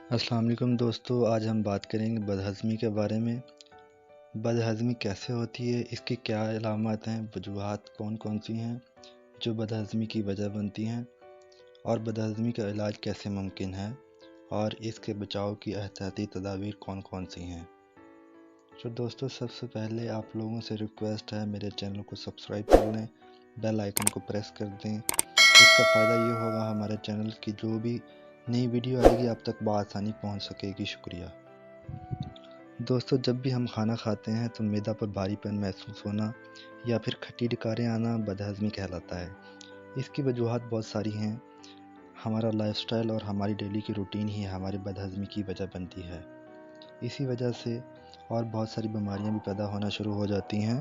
السلام علیکم دوستو، آج ہم بات کریں گے بدہضمی کے بارے میں۔ بدہضمی کیسے ہوتی ہے، اس کی کیا علامات ہیں، وجوہات کون کون سی ہیں جو بدہضمی کی وجہ بنتی ہیں، اور بدہضمی کا علاج کیسے ممکن ہے، اور اس کے بچاؤ کی احتیاطی تدابیر کون کون سی ہیں۔ تو دوستو، سب سے پہلے آپ لوگوں سے ریکویسٹ ہے میرے چینل کو سبسکرائب کر لیں، بیل آئیکن کو پریس کر دیں۔ اس کا فائدہ یہ ہوگا ہمارے چینل کی جو بھی نئی ویڈیو آئے گی آپ تک بآسانی پہنچ سکے گی۔ شکریہ دوستو، جب بھی ہم کھانا کھاتے ہیں تو معدہ پر بھاری پن محسوس ہونا یا پھر کھٹی ڈکاریں آنا بدہضمی کہلاتا ہے۔ اس کی وجوہات بہت ساری ہیں۔ ہمارا لائف سٹائل اور ہماری ڈیلی کی روٹین ہی ہماری بدہضمی کی وجہ بنتی ہے۔ اسی وجہ سے اور بہت ساری بیماریاں بھی پیدا ہونا شروع ہو جاتی ہیں۔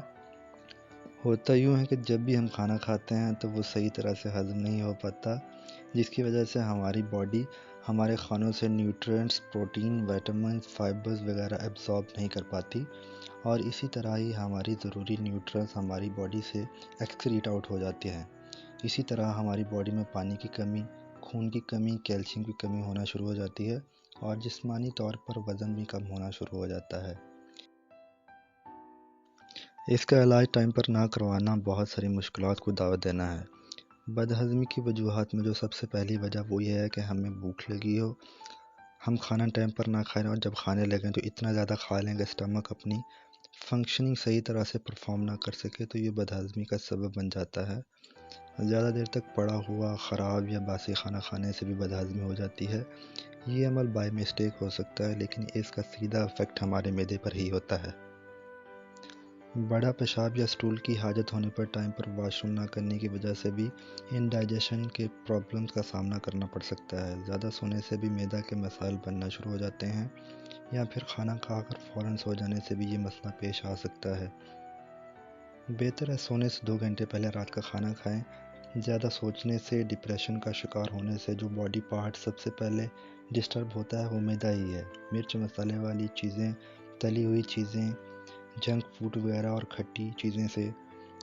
ہوتا یوں ہے کہ جب بھی ہم کھانا کھاتے ہیں تو وہ صحیح طرح سے ہضم نہیں ہو پاتا، جس کی وجہ سے ہماری باڈی ہمارے کھانوں سے نیوٹرینٹس، پروٹین، ویٹامنز، فائبرز وغیرہ ایبزارب نہیں کر پاتی، اور اسی طرح ہی ہماری ضروری نیوٹرینٹس ہماری باڈی سے ایکسکریٹ آؤٹ ہو جاتے ہیں۔ اسی طرح ہماری باڈی میں پانی کی کمی، خون کی کمی، کیلشیم کی کمی ہونا شروع ہو جاتی ہے، اور جسمانی طور پر وزن بھی کم ہونا شروع ہو جاتا ہے۔ اس کا علاج ٹائم پر نہ کروانا بہت ساری مشکلات کو دعوت دینا ہے۔ بدہضمی کی وجوہات میں جو سب سے پہلی وجہ وہ یہ ہے کہ ہمیں بھوک لگی ہو، ہم کھانا ٹائم پر نہ کھائیں، اور جب کھانے لگیں تو اتنا زیادہ کھا لیں کہ اسٹمک اپنی فنکشننگ صحیح طرح سے پرفارم نہ کر سکے، تو یہ بدہضمی کا سبب بن جاتا ہے۔ زیادہ دیر تک پڑا ہوا خراب یا باسی کھانا کھانے سے بھی بدہضمی ہو جاتی ہے۔ یہ عمل بائی مسٹیک ہو سکتا ہے، لیکن اس کا سیدھا افیکٹ ہمارے معدے پر ہی ہوتا ہے۔ بڑا پیشاب یا سٹول کی حاجت ہونے پر ٹائم پر واش روم نہ کرنے کی وجہ سے بھی انڈائجیشن کے پرابلمز کا سامنا کرنا پڑ سکتا ہے۔ زیادہ سونے سے بھی معدہ کے مسائل بننا شروع ہو جاتے ہیں، یا پھر کھانا کھا کر فوراً سو جانے سے بھی یہ مسئلہ پیش آ سکتا ہے۔ بہتر ہے سونے سے 2 گھنٹے پہلے رات کا کھانا کھائیں۔ زیادہ سوچنے سے، ڈپریشن کا شکار ہونے سے جو باڈی پارٹ سب سے پہلے ڈسٹرب ہوتا ہے وہ معدہ ہی ہے۔ مرچ مسالے والی چیزیں، تلی ہوئی چیزیں، جنک فوڈ وغیرہ اور کھٹی چیزیں سے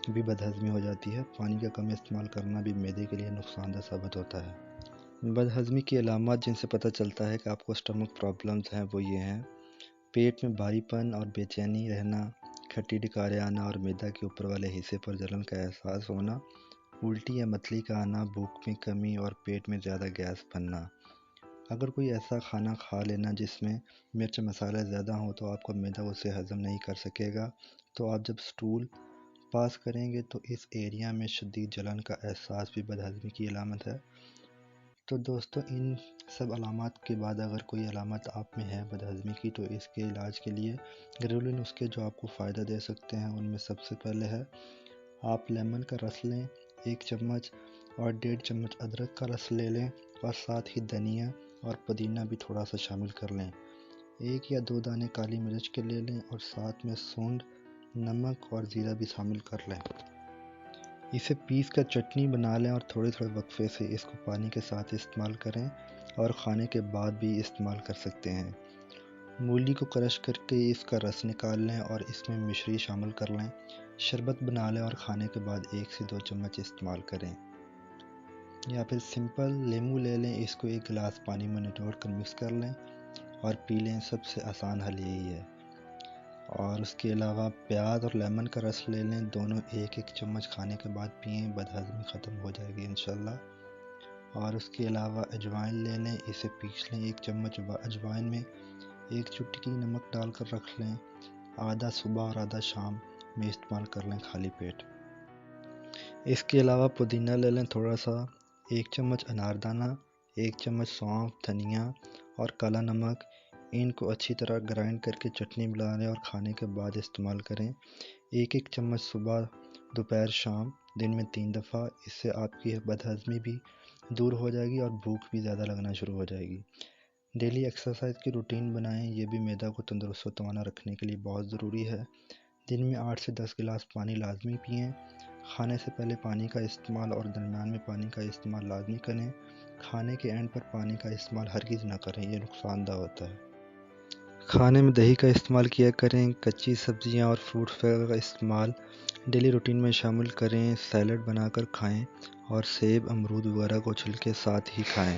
بھی بدہضمی ہو جاتی ہے۔ پانی کا کم استعمال کرنا بھی معدے کے لیے نقصان دہ ثابت ہوتا ہے۔ بدہضمی کی علامات جن سے پتہ چلتا ہے کہ آپ کو اسٹمک پرابلمز ہیں وہ یہ ہیں: پیٹ میں بھاری پن اور بے چینی رہنا، کھٹی ڈکاریں آنا اور معدہ کے اوپر والے حصے پر جلن کا احساس ہونا، الٹی یا متلی کا آنا، بھوک میں کمی اور پیٹ میں زیادہ گیس بننا۔ اگر کوئی ایسا کھانا کھا لینا جس میں مرچ مسالے زیادہ ہوں تو آپ کا معدہ اسے ہضم نہیں کر سکے گا، تو آپ جب سٹول پاس کریں گے تو اس ایریا میں شدید جلن کا احساس بھی بدہضمی کی علامت ہے۔ تو دوستو، ان سب علامات کے بعد اگر کوئی علامت آپ میں ہے بدہضمی کی، تو اس کے علاج کے لیے گھریلو نسخے جو آپ کو فائدہ دے سکتے ہیں ان میں سب سے پہلے ہے آپ لیمن کا رس لیں 1 چمچ، اور 1.5 چمچ ادرک کا رس لے لیں، اور ساتھ ہی دھنیا اور پودینہ بھی تھوڑا سا شامل کر لیں۔ 1 یا 2 دانے کالی مرچ کے لے لیں، اور ساتھ میں سونڈ، نمک اور زیرہ بھی شامل کر لیں۔ اسے پیس کر چٹنی بنا لیں، اور تھوڑے تھوڑے وقفے سے اس کو پانی کے ساتھ استعمال کریں، اور کھانے کے بعد بھی استعمال کر سکتے ہیں۔ مولی کو کرش کر کے اس کا رس نکال لیں اور اس میں مشری شامل کر لیں، شربت بنا لیں اور کھانے کے بعد 1 سے 2 چمچ استعمال کریں۔ یا پھر سمپل لیمو لے لیں، اس کو 1 گلاس پانی میں نچوڑ کر مکس کر لیں اور پی لیں۔ سب سے آسان حل یہی ہے۔ اور اس کے علاوہ پیاز اور لیمن کا رس لے لیں، دونوں 1 چمچ کھانے کے بعد پئیں، بدہضمی ختم ہو جائے گی انشاءاللہ۔ اور اس کے علاوہ اجوائن لے لیں، اسے پیس لیں، 1 چمچ اجوائن میں 1 چٹکی نمک ڈال کر رکھ لیں، آدھا صبح اور آدھا شام میں استعمال کر لیں خالی پیٹ۔ اس کے علاوہ پودینہ لے لیں تھوڑا سا، 1 چمچ اناردانہ، 1 چمچ سونف، دھنیا اور کالا نمک، ان کو اچھی طرح گرائنڈ کر کے چٹنی بنا لیں اور کھانے کے بعد استعمال کریں۔ 1 چمچ صبح، دوپہر، شام، دن میں 3 دفعہ۔ اس سے آپ کی بدہضمی بھی دور ہو جائے گی اور بھوک بھی زیادہ لگنا شروع ہو جائے گی۔ ڈیلی ایکسرسائز کی روٹین بنائیں، یہ بھی معدہ کو تندرست و توانا رکھنے کے لیے بہت ضروری ہے۔ دن میں 8 سے 10 گلاس پانی لازمی پئیں۔ کھانے سے پہلے پانی کا استعمال اور درمیان میں پانی کا استعمال لازمی کریں۔ کھانے کے اینڈ پر پانی کا استعمال ہرگز نہ کریں، یہ نقصان دہ ہوتا ہے۔ کھانے میں دہی کا استعمال کیا کریں۔ کچی سبزیاں اور فروٹ وغیرہ کا استعمال ڈیلی روٹین میں شامل کریں۔ سیلڈ بنا کر کھائیں، اور سیب، امرود وغیرہ کو چھلکے ساتھ ہی کھائیں۔